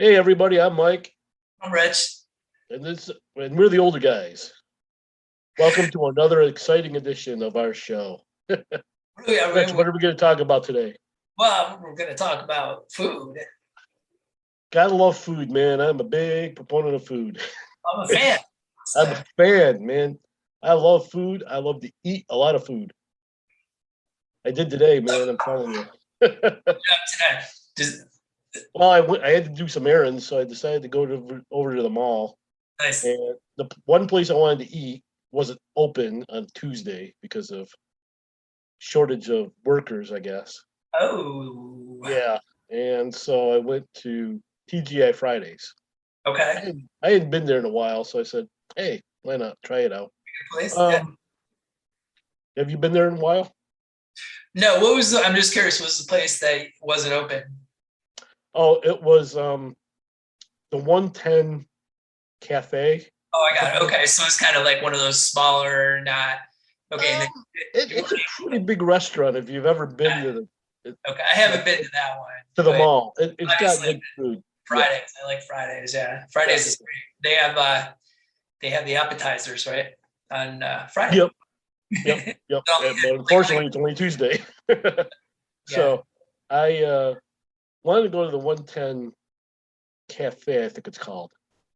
Hey everybody, I'm Mike, I'm Rich. and we're the older guys. Welcome to another exciting edition of our show. Really, Rich, what are we going to talk about today? well, we're going to talk about food. Gotta love food, man. I'm a big proponent of food. I'm a fan. I'm So, a fan, man. I love food. I love to eat a lot of food. I did today, man. I'm telling you. today, just Well, I had to do some errands, so I decided to go over to the mall. nice. And the one place I wanted to eat wasn't open on Tuesday because of shortage of workers, I guess. Oh, Yeah, and so I went to TGI Fridays. okay. I hadn't been there in a while, so I said, "Hey, why not try it out?" Good place. Yeah. Um, have you been there in a while? No, what was I'm just curious. What was the place that wasn't open? Oh, it was the 110 Cafe. Oh, I got it. Okay, so it's kind of like one of those smaller, not okay. And Um, it's a pretty big restaurant if you've ever been to okay, I haven't been to that one, the but mall. It's got obviously good food. Yeah. Fridays. I like Fridays. Yeah, Fridays is great. They have the appetizers right on Friday. Yep. Yep. Yep. But unfortunately, it's only Tuesday. So I wanted to go to the 110 Cafe, I think it's called,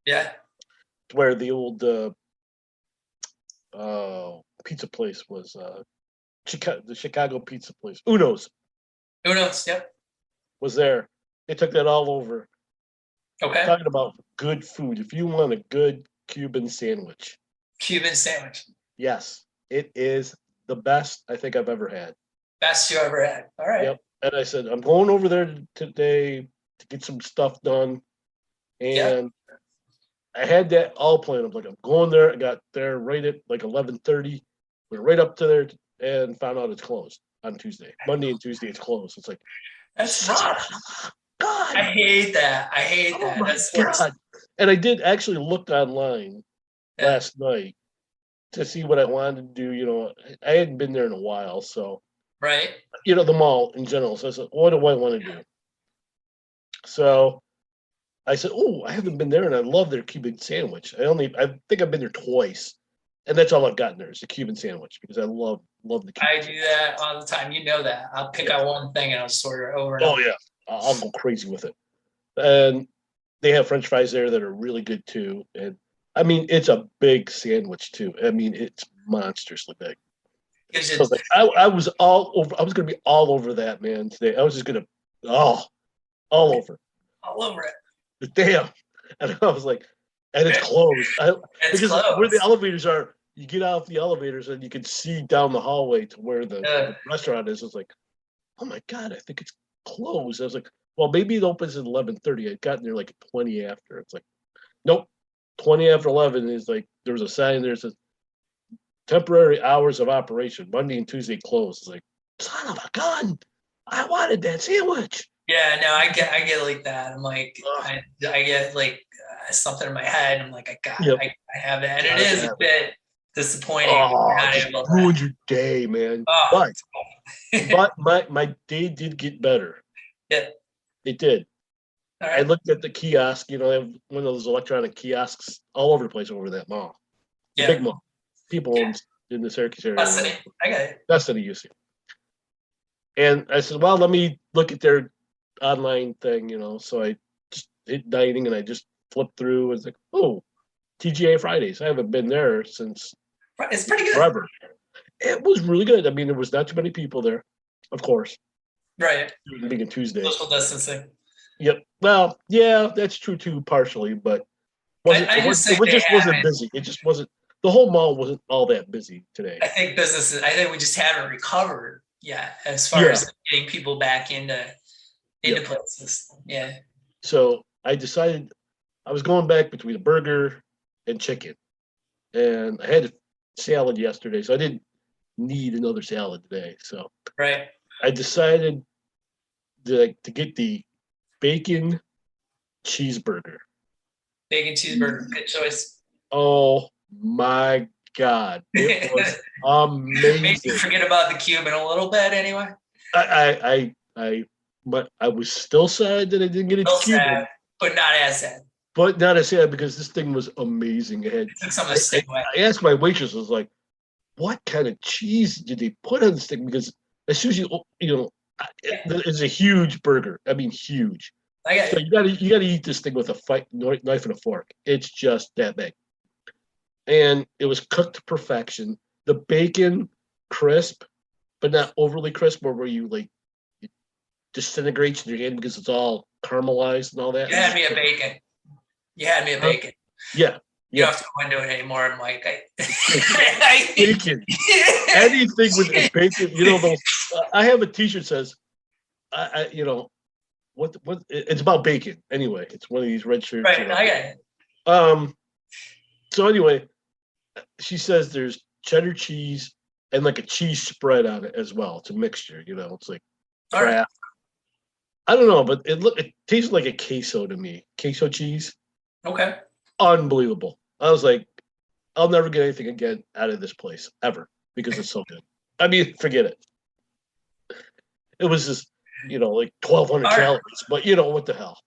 Yeah. where the old pizza place was. The Chicago pizza place, Uno's, Who knows? Yep. was there. They took that all over. Okay. Talking about good food. If you want a good Cuban sandwich, Cuban sandwich. yes, it is the best I think I've ever had. Best you ever had. All right. Yep. And I said, I'm going over there today to get some stuff done. Yep. And I had that all planned. I'm like, I'm going there. I got there right at like 11:30. Went right up to there and found out it's closed on Tuesday. Monday and Tuesday it's closed. It's like, That's rough. God, I hate that. I hate oh that. my That's the worst. God. And I did actually look online Yeah. last night to see what I wanted to do. I hadn't been there in a while. So, Right. the mall in general. So I said, what do I want to do? So I said, oh, I haven't been there and I love their Cuban sandwich. I think I've been there twice. And that's all I've gotten there is the Cuban sandwich because I love the Cuban I do that all the time. You know that. I'll pick out one thing and I'll sort it over and Oh over. yeah. I'll go crazy with it. And they have French fries there that are really good too. And I mean, it's a big sandwich too. I mean, it's monstrously big. Gives So I you was like, I was all over. I was gonna be all over that, man, today. I was just gonna, all over. all over it. But damn. And I was like, and it's closed. It's Because where the close. elevators are, you get off the elevators and you can see down the hallway to where the restaurant is. It's like, oh my God, I think it's closed. I was like, well, maybe it opens at 11:30. I'd gotten there like 20 after. It's like, nope, 20 after 11 is like, there was a sign there that says temporary hours of operation, Monday and Tuesday closed. It's like, son of a gun, I wanted that sandwich. Yeah, no, I get like that. I'm like, I get like something in my head. I'm like, Yep. I have that. And it is a bit disappointing. Oh, Not just able to- ruined your day, man. Oh, But my day did get better. yeah. It did. All I right. looked at the kiosk. They have one of those electronic kiosks all over the place over that mall. The Yeah. big mall. People in the Syracuse area. Destiny. I got it. Destiny, you see. And I said, well, let me look at their online thing, So I just hit dining and I just flipped through and was like, oh, TGA Fridays. I haven't been there since It's pretty good. forever. It was really good. I mean, there was not too many people there, of course, Right. being a Tuesday. Social distancing. Yep. Well, yeah, that's true too, partially, but it just wasn't busy. It just wasn't. The whole mall wasn't all that busy today. I think we just haven't recovered yet as far as getting people back into places. Yeah. So I decided I was going back between a burger and chicken, and I had a salad yesterday, so I didn't need another salad today. So right. I decided to get the bacon cheeseburger. Bacon cheeseburger, good choice. Oh my God. It was amazing. Made you forget about the Cuban a little bit anyway. But I was still sad that I didn't get a Cuban. But not as sad. But not as sad because this thing was amazing. It had, Took some of the sting away. I asked my waitress, I was like, what kind of cheese did they put on this thing? Because as soon as it's a huge burger. I mean, huge. So you gotta eat this thing with a knife and a fork. It's just that big. And it was cooked to perfection. The bacon crisp, but not overly crisp, where you like it disintegrates in your hand because it's all caramelized and all that. You had me a bacon. Yeah. You don't have to go into it anymore, Mike. Bacon. Anything with bacon, those. I have a T-shirt that says, what it's about bacon. Anyway, it's one of these red shirts. Right, I got it. So anyway, she says there's cheddar cheese and like a cheese spread on it as well. It's a mixture, it's like All right. I don't know, but it tastes like a queso to me. Queso cheese. Okay. Unbelievable. I was like, I'll never get anything again out of this place ever because it's so good. I mean, forget it. It was just, like 1,200 calories, but what the hell?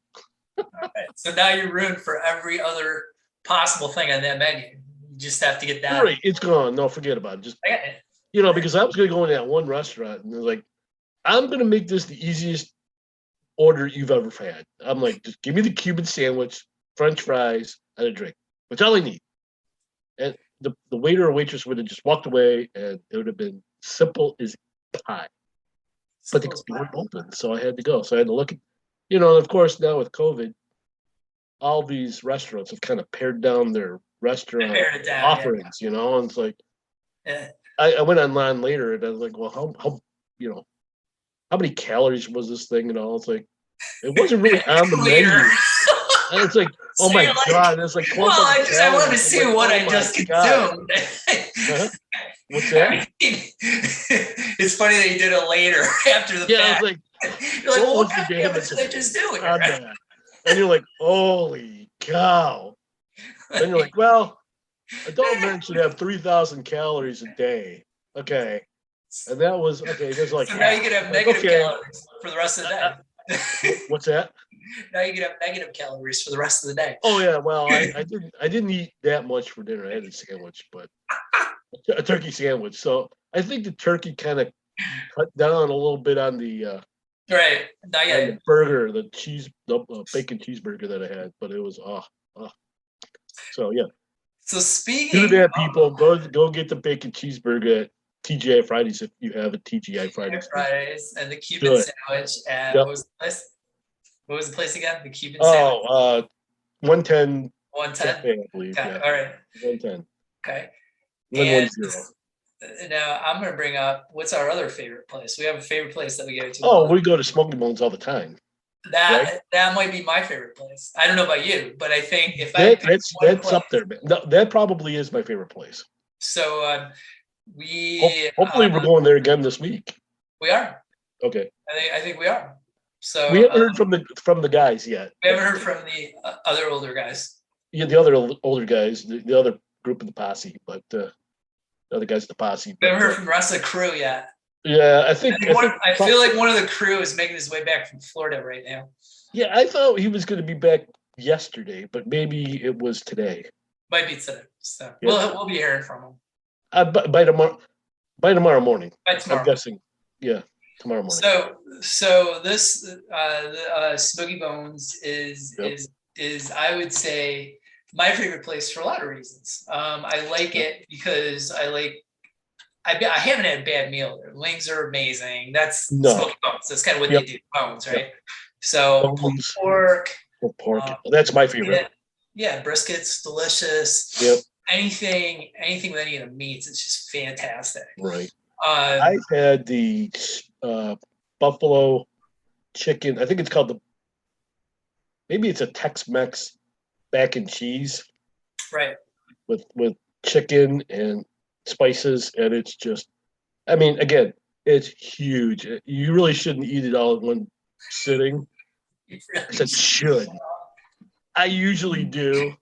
All right. So now you're ruined for every other possible thing on that menu. You just have to get that. Right, it's gone. No, forget about it. Just because I was going to go in that one restaurant and they're like, I'm going to make this the easiest order you've ever had. I'm like, just give me the Cuban sandwich, French fries, and a drink. That's all I need. And the waiter or waitress would have just walked away, and it would have been simple as pie. But they weren't open, so I had to go. So I had to look at, of course, now with COVID, all these restaurants have kind of pared down their restaurant offerings, and it's like, I went online later, and I was like, well, how many calories was this thing and all? It's like, it wasn't really on the menu. And it's like, oh my God, it's like, well, I wanted to see what I just consumed. What's that? It's funny that you did it later after the fact. I was like, you're like, well, what the damage did I just do? And you're like, holy cow. And you're like, well, adult men should have 3,000 calories a day. Okay. And that was, there's like. So now you can have negative calories for the rest of the day. What's that? Now you can have negative calories for the rest of the day. Oh yeah, well I didn't eat that much for dinner. I had a sandwich, but a turkey sandwich. So I think the turkey kind of cut down a little bit on the right. The burger, the bacon cheeseburger that I had, but it was So yeah. So speaking do that, people, go get the bacon cheeseburger at TGI Fridays if you have a TGI Fridays. Fridays and the Cuban sandwich at what was the place? What was the place again? The Cuban sandwich. 110. 110. I believe. Okay. Yeah. All right. 110. Okay. 110. Now I'm going to bring up what's our other favorite place. We have a favorite place that we go to. Oh, we go to Smokey Bones all the time. That might be my favorite place. I don't know about you, but I think if that's up there, man. No, that probably is my favorite place. So hopefully we're going there again this week. We are. Okay. I think we are. So we haven't heard from the guys yet. We haven't heard from the other older guys. Yeah, the other older guys, the other group of the posse, but the other guys of the posse. We haven't heard from the rest of the crew yet. Yeah, I feel like one of the crew is making his way back from Florida right now. Yeah, I thought he was going to be back yesterday, but maybe it was today. Might be today. So we'll be hearing from him. By tomorrow morning. By tomorrow. I'm guessing. Yeah, tomorrow morning. So this Smokey Bones is I would say my favorite place for a lot of reasons. I like it because I haven't had a bad meal there. Wings are amazing. That's Smokey Bones. That's kind of what they do. Bones, right? Yep. So pork. That's my favorite. Yeah, brisket's delicious. Yep. Anything with any of the meats, it's just fantastic. Right. I've had the buffalo chicken. I think it's called maybe it's a Tex-Mex mac and cheese. Right. With chicken and spices, and it's just, I mean, again, it's huge. You really shouldn't eat it all in one sitting. I said should. I usually do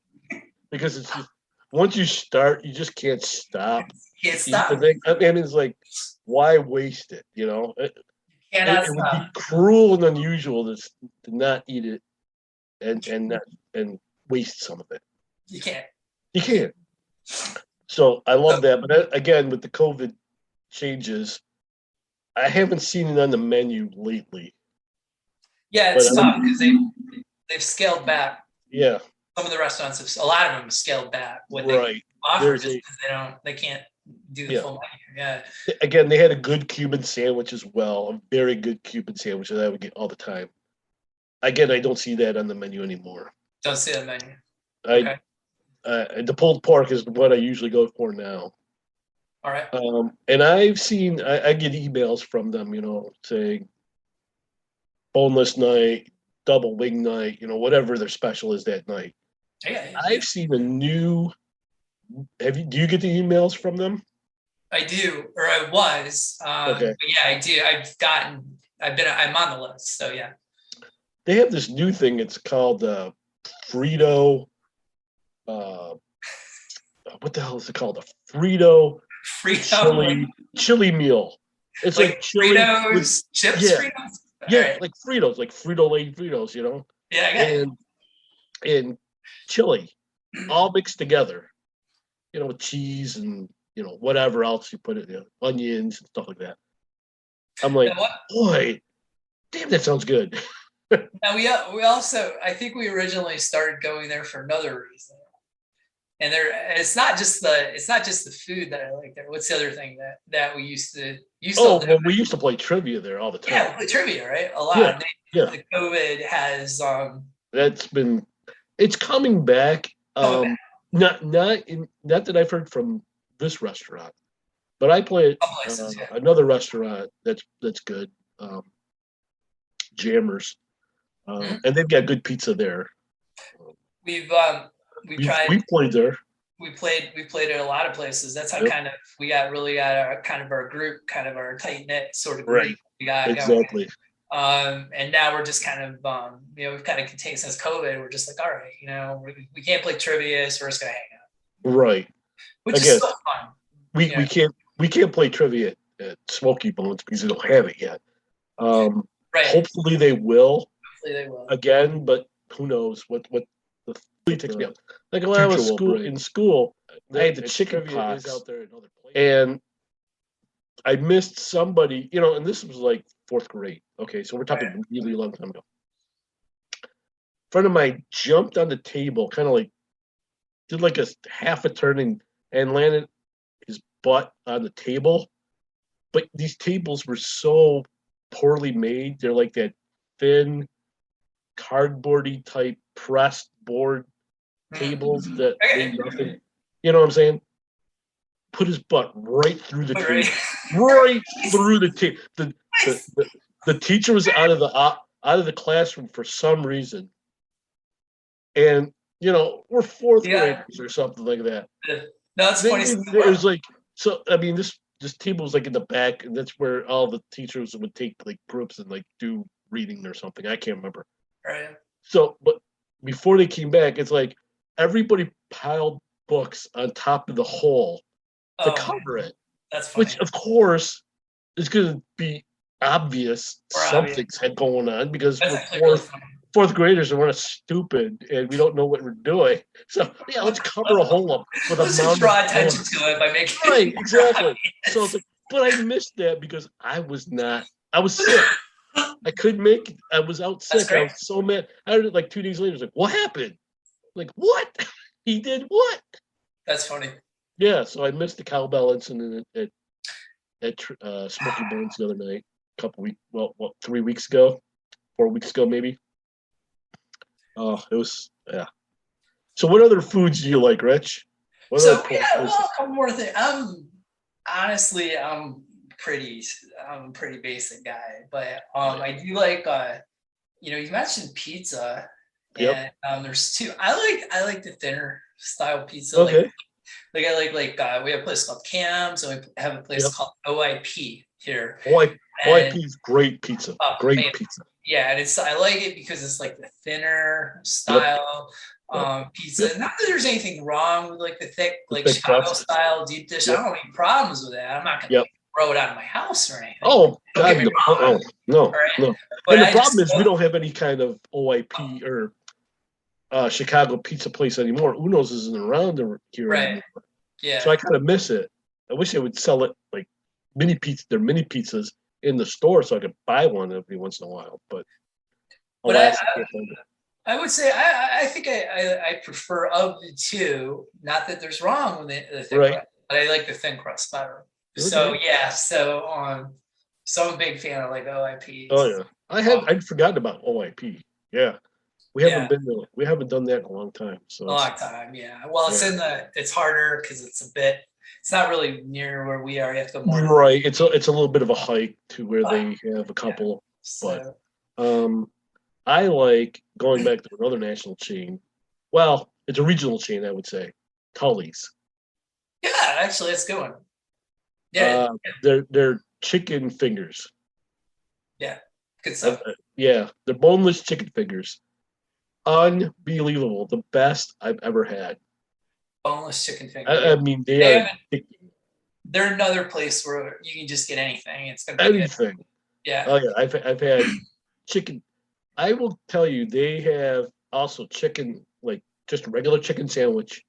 because it's just, once you start, you just can't stop. Can't stop. And it's like, why waste it? It cannot would be cruel and unusual to not eat it and waste some of it. You can't. You can't. So I love that. But again, with the COVID changes, I haven't seen it on the menu lately. Yeah, it's tough because they've scaled back. Yeah. Some of the restaurants have, a lot of them have scaled back what they offer just because they can't do the full menu. Yeah. Again, they had a good Cuban sandwich as well, a very good Cuban sandwich that I would get all the time. Again, I don't see that on the menu anymore. Don't see that menu. Okay. The pulled pork is what I usually go for now. All right. And I've seen, I get emails from them, saying boneless night, double wing night, whatever their special is that night. Yeah. I've seen a new. Do you get the emails from them? I do, or I was. Okay. But yeah, I do. I'm on the list, so yeah. They have this new thing. It's called Frito. What the hell is it called? A Frito chili meal. It's like chili Fritos, with chips. Yeah, Fritos? yeah, like Fritos, like Frito-Lay Fritos, Yeah, I get it. And chili, all mixed together. With cheese and whatever else you put it, onions and stuff like that. I'm like, boy, damn, that sounds good. Now we also, I think we originally started going there for another reason. And it's not just the food that I like there. What's the other thing that we used to we used to play trivia there all the time. Yeah, play trivia, right? A lot. Yeah. The COVID has it's coming back. Not that I've heard from this restaurant, but I play at another restaurant that's good. Jammers. And they've got good pizza there. We've played there. We played at a lot of places. That's how kind of we got our group, kind of our tight knit sort of group. Right. We got exactly. Going. And now we're just kind of we've kind of contained since COVID. We're just like, all right, we can't play trivia, so we're just gonna hang out. Right. Which is still fun. We can't play trivia at Smokey Bones because they don't have it yet. Right. Hopefully they will. They will again, but who knows what the takes me up. Like when I was in school, I had the chicken pox, and I missed somebody, and this was like 4th grade. Okay, so we're talking a really long time ago. A friend of mine jumped on the table, kind of like did like a half a turn and landed his butt on the table. But these tables were so poorly made; they're like that thin, cardboardy type pressed board tables that made nothing. You know what I'm saying? Put his butt right through the table, right through the table. The teacher was out of the classroom for some reason, and we're 4th graders or something like that. No, that's funny. It was like so. I mean, this table was like in the back, and that's where all the teachers would take like groups and like do reading or something. I can't remember. Right. So, but before they came back, it's like everybody piled books on top of the hole to cover it. That's funny. Which, of course, is going to be obvious something's had going on because we're 4th graders and we're not stupid and we don't know what we're doing. So, yeah, let's cover a hole up with let's just draw attention to it by making right, exactly. So it's like, but I missed that because I was sick. I couldn't make it. I was out sick. I was so mad. I heard it like 2 days later. I was like, what happened? Like, what? He did what? That's funny. Yeah, so I missed the cowbell incident at Smokey Bones the other night, 3 weeks ago, 4 weeks ago maybe. Oh, it was So what other foods do you like, Rich? A couple more things. Honestly, I'm a pretty basic guy, but I do like you mentioned pizza, and there's two. I like the thinner style pizza. Okay. Like I like we have a place called Cam's, and we have a place called OIP here. OIP is great pizza. Great pizza. Yeah, and I like it because it's like the thinner style pizza. Not that there's anything wrong with like the thick Chicago style deep dish. I don't have any problems with that. I'm not gonna throw it out of my house or anything. Oh, God, no. Right? No. But and the problem is we don't have any kind of OIP or Chicago pizza place anymore. Uno's isn't around here Right. anymore. Yeah. So I kind of miss it. I wish they would sell it like their mini pizzas in the store so I could buy one every once in a while. But alas, I can't find it. I would say I think I prefer of the two. Not that there's wrong with the thin crust, but I like the thin crust better. Okay. So yeah, so I'm a big fan of like OIPs. Oh yeah, I'd forgotten about OIP. Yeah, we haven't we haven't done that in a long time. So a long time, yeah. Well, it's harder because it's not really near where we are. You have to go more. Right, it's a little bit of a hike to where they have a couple, but I like going back to another national chain. Well, it's a regional chain, I would say. Tully's. Yeah, actually, that's a good one. Yeah, they're chicken fingers. Yeah, good stuff. Yeah, they're boneless chicken fingers. Unbelievable, the best I've ever had. Boneless chicken fingers. I mean, they're another place where you can just get anything. It's gonna be anything. Good. Yeah. Oh yeah, I've had chicken. I will tell you, they have also chicken, like just a regular chicken sandwich.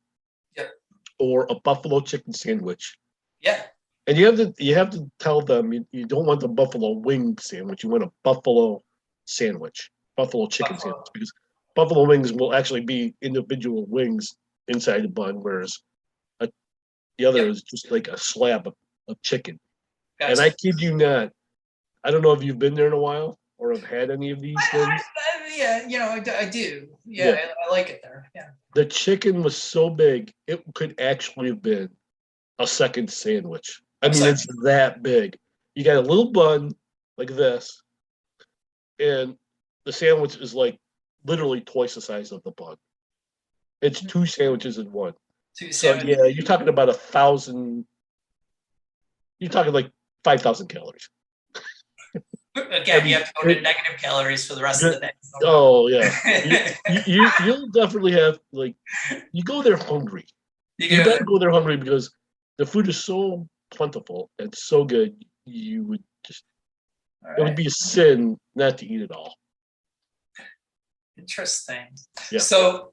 Yep. Or a buffalo chicken sandwich. Yeah. And you have to tell them you don't want the buffalo wing sandwich. You want a buffalo sandwich, buffalo chicken sandwich, because buffalo wings will actually be individual wings inside the bun, whereas the other is just like a slab of chicken. Gotcha. And I kid you not, I don't know if you've been there in a while or have had any of these things. Yeah, I do. Yeah, I like it there. Yeah. The chicken was so big, it could actually have been a second sandwich. I mean, it's that big. You got a little bun like this, and the sandwich is like literally twice the size of the bun. It's two sandwiches in one. So yeah, you're talking about 1,000. You're talking like 5,000 calories. Again, you have to go to negative calories for the rest of the day. So. Oh yeah, you'll definitely have like you go there hungry. You better go there hungry because the food is so plentiful and so good. You would just it would be a sin not to eat it all. Interesting. Yeah. So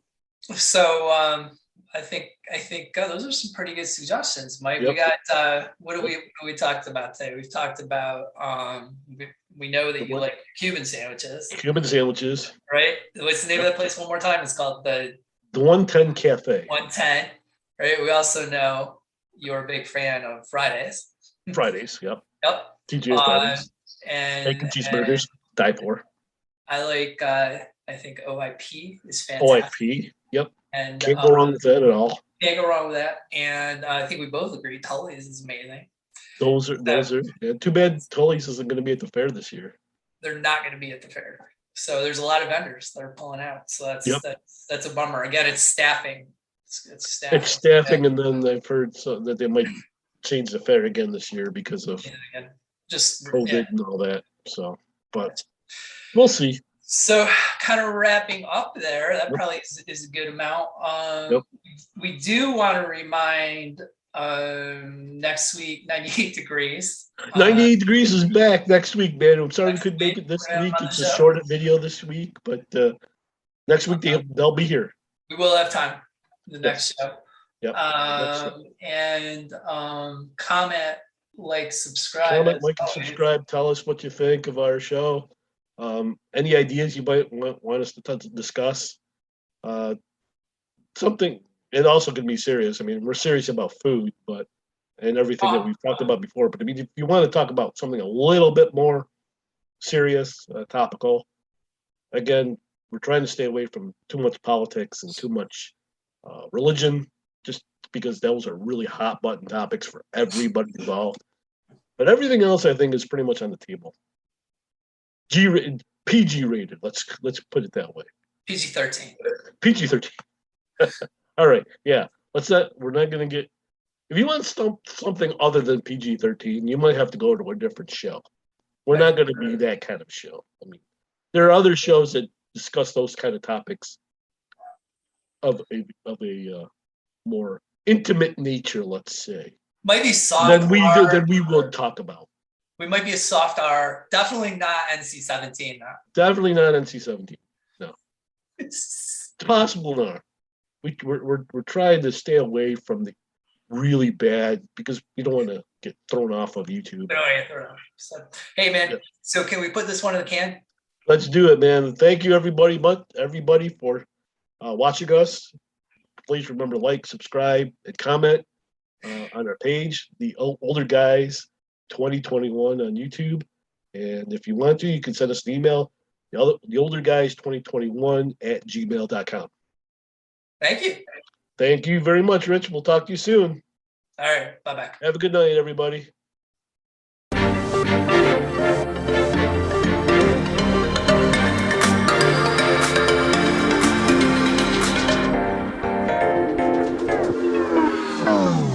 I think those are some pretty good suggestions, Mike. Yep. We got what we talked about today? We've talked about we know that you like Cuban sandwiches. Cuban sandwiches. Right? What's the name of that place one more time? It's called the 110 Cafe. 110. Right. We also know you're a big fan of Fridays. Fridays, yep. Yep. TGI Fridays. And bacon cheeseburgers. Die for. I like I think OIP is fantastic. OIP, yep. And can't go wrong with that at all. Can't go wrong with that. And I think we both agree Tully's is amazing. Those are yeah, too bad Tully's isn't going to be at the fair this year. They're not going to be at the fair. So there's a lot of vendors that are pulling out. So that's a bummer. Again, it's staffing. It's staffing, and then I've heard that they might change the fair again this year because of just COVID and all that. So, but we'll see. So, kind of wrapping up there, that probably is a good amount. We do want to remind next week, 98 Degrees. 98 Degrees is back next week, man. I'm sorry we couldn't make it this week. It's a shorter video this week, but next week they'll be here. We will have time for the next show. Yep. And comment, like, subscribe. Comment, like, and subscribe. Tell us what you think of our show. Any ideas you might want us to discuss? Something. It also can be serious. I mean, we're serious about food, and everything that we've talked about before. But I mean, if you want to talk about something a little bit more serious, topical, again, we're trying to stay away from too much politics and too much religion, just because those are really hot button topics for everybody involved. But everything else, I think, is pretty much on the table. PG rated. Let's put it that way. PG-13. PG-13. All right. Yeah. We're not going to get. If you want something other than PG-13, you might have to go to a different show. We're not going to be that kind of show. I mean, there are other shows that discuss those kind of topics of a more intimate nature, let's say. Might be soft. Than we will talk about. We might be a soft R. Definitely not NC-17. Definitely not NC-17. No. possible now. We're trying to stay away from the really bad because we don't want to get thrown off of YouTube. So, hey man, so can we put this one in the can? Let's do it, man. Thank you, everybody for watching us. Please remember to like, subscribe, and comment on our page, The Older Guys 2021 on YouTube. And if you want to, you can send us an email, the older guys 2021 at gmail.com. Thank you. Thank you very much, Rich. We'll talk to you soon. All right. Bye-bye. Have a good night, everybody. Oh.